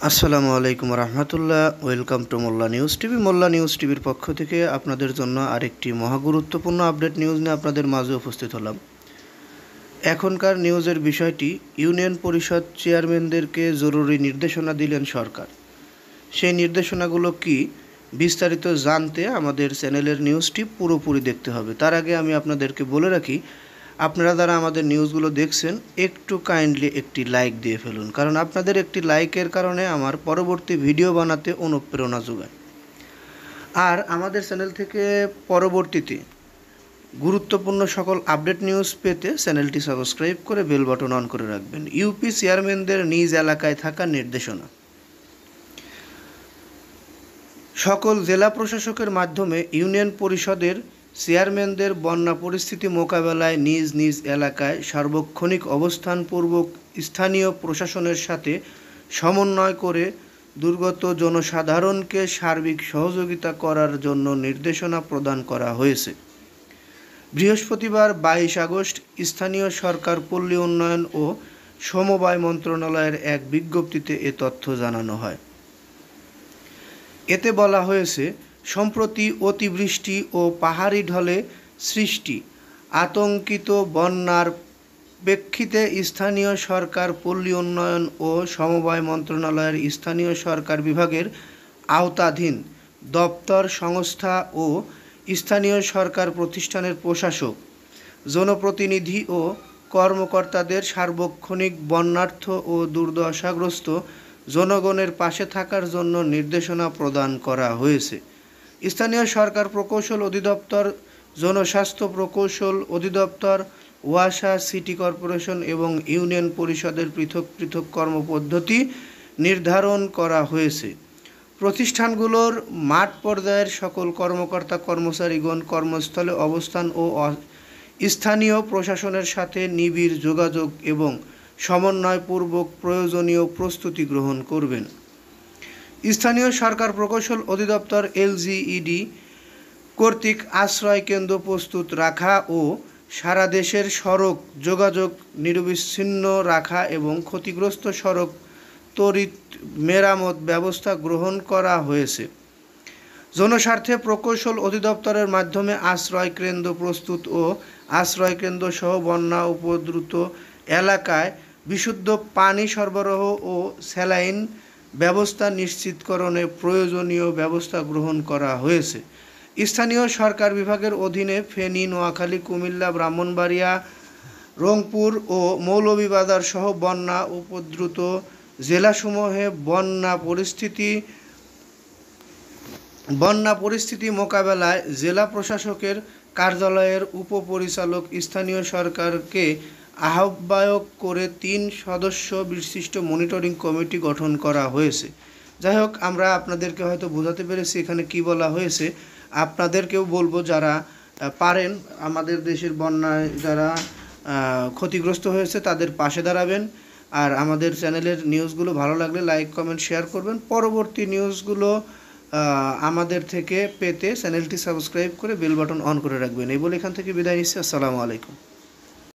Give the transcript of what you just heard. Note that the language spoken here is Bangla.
আসসালামু আলাইকুম রহমতুল্লাহ। Welcome to Molla news TV. Molla news টিভির পক্ষ থেকে আপনাদের জন্য আরেকটি মহাগুরুত্বপূর্ণ আপডেট নিউজ নিয়ে আপনাদের মাঝে উপস্থিত হলাম। এখনকার নিউজের বিষয়টি, ইউনিয়ন পরিষদ চেয়ারম্যানদেরকে জরুরি নির্দেশনা দিলেন সরকার। সেই নির্দেশনাগুলো কি, বিস্তারিত জানতে আমাদের চ্যানেলের নিউজটি পুরোপুরি দেখতে হবে। তার আগে আমি আপনাদেরকে বলে রাখি, আপনারা যারা আমাদের নিউজগুলো দেখছেন একটু কাইন্ডলি একটি লাইক দিয়ে ফেলুন, কারণ আপনাদের একটি লাইকের কারণে আমার পরবর্তী ভিডিও বানাতে অনুপ্রেরণা যোগায়। আর আমাদের চ্যানেল থেকে পরবর্তীতে গুরুত্বপূর্ণ সকল আপডেট নিউজ পেতে চ্যানেলটি সাবস্ক্রাইব করে বেল বাটন অন করে রাখবেন। ইউপি চেয়ারম্যানদের নিজ এলাকায় থাকা নির্দেশনা। সকল জেলা প্রশাসকের মাধ্যমে ইউনিয়ন পরিষদের চেয়ারম্যানদের বন্যা পরিস্থিতি মোকাবেলায় নিজ নিজ এলাকায় সার্বক্ষণিক অবস্থানপূর্বক স্থানীয় প্রশাসনের সাথে সমন্বয় করে দুর্গত জনসাধারণকে সার্বিক সহযোগিতা করার জন্য নির্দেশনা প্রদান করা হয়েছে। বৃহস্পতিবার 22 আগস্ট স্থানীয় সরকার, পল্লী উন্নয়ন ও সমবায় মন্ত্রণালয়ের এক বিজ্ঞপ্তিতে এ তথ্য জানানো হয়। এতে বলা হয়েছে, সম্প্রতি অতিবৃষ্টি ও পাহাড়ি ঢলে সৃষ্টি আতঙ্কিত বন্যার প্রেক্ষিতে স্থানীয় সরকার, পল্লী উন্নয়ন ও সমবায় মন্ত্রণালয়ের স্থানীয় সরকার বিভাগের আওতাধীন দপ্তর, সংস্থা ও স্থানীয় সরকার প্রতিষ্ঠানের প্রশাসক, জনপ্রতিনিধি ও কর্মকর্তাদের সার্বক্ষণিক বন্যার্থ ও দুর্দশাগ্রস্ত জনগণের পাশে থাকার জন্য নির্দেশনা প্রদান করা হয়েছে। স্থানীয় সরকার প্রকৌশল অধিদপ্তর, জনস্বাস্থ্য প্রকৌশল অধিদপ্তর, ওয়াসা, সিটি কর্পোরেশন এবং ইউনিয়ন পরিষদের পৃথক পৃথক কর্মপদ্ধতি নির্ধারণ করা হয়েছে। প্রতিষ্ঠানগুলোর মাঠ পর্যায়ের সকল কর্মকর্তা কর্মচারীগণ কর্মস্থলে অবস্থান ও স্থানীয় প্রশাসনের সাথে নিবিড় যোগাযোগ এবং সমন্বয়পূর্বক প্রয়োজনীয় প্রস্তুতি গ্রহণ করবেন। স্থানীয় সরকার প্রকৌশল অধিদপ্তর LGED কর্তৃক আশ্রয় কেন্দ্র প্রস্তুত রাখা ও সারা দেশের সড়ক যোগাযোগ নিরবিচ্ছিন্ন রাখা এবং ক্ষতিগ্রস্ত সড়ক ত্বরিত মেরামত ব্যবস্থা গ্রহণ করা হয়েছে। জনস্বার্থে প্রকৌশল অধিদপ্তরের মাধ্যমে আশ্রয় কেন্দ্র প্রস্তুত ও আশ্রয় কেন্দ্র সহ বন্যা উপদ্রুত এলাকায় বিশুদ্ধ পানি সরবরাহ ও স্যালাইন ব্যবস্থা নিশ্চিতকরণে প্রয়োজনীয় ব্যবস্থা গ্রহণ করা হয়েছে। স্থানীয় সরকার বিভাগের অধীনে ফেনী, নোয়াখালী, কুমিল্লা, ব্রাহ্মণবাড়িয়া, রংপুর ও মৌলভীবাজার সহ বন্যা উপদ্রুত জেলাসমূহে বন্যা পরিস্থিতি মোকাবেলায় জেলা প্রশাসকের কার্যালয়ের উপপরিচালক স্থানীয় সরকারকে আহ্বায়ক করে 3 সদস্য বিশিষ্ট মনিটরিং কমিটি গঠন করা হয়েছে। যাই হোক, আমরা আপনাদেরকে হয়তো বোঝাতে পেরেছি এখানে কি বলা হয়েছে। আপনাদেরকেও বলবো, যারা পারেন আমাদের দেশের বন্যায় যারা ক্ষতিগ্রস্ত হয়েছে তাদের পাশে দাঁড়াবেন। আর আমাদের চ্যানেলের নিউজগুলো ভালো লাগলে লাইক, কমেন্ট, শেয়ার করবেন। পরবর্তী নিউজগুলো আমাদের থেকে পেতে চ্যানেলটি সাবস্ক্রাইব করে বেল বাটন অন করে রাখবেন। এই বলে এখান থেকে বিদায় নিচ্ছি। আসসালামু আলাইকুম।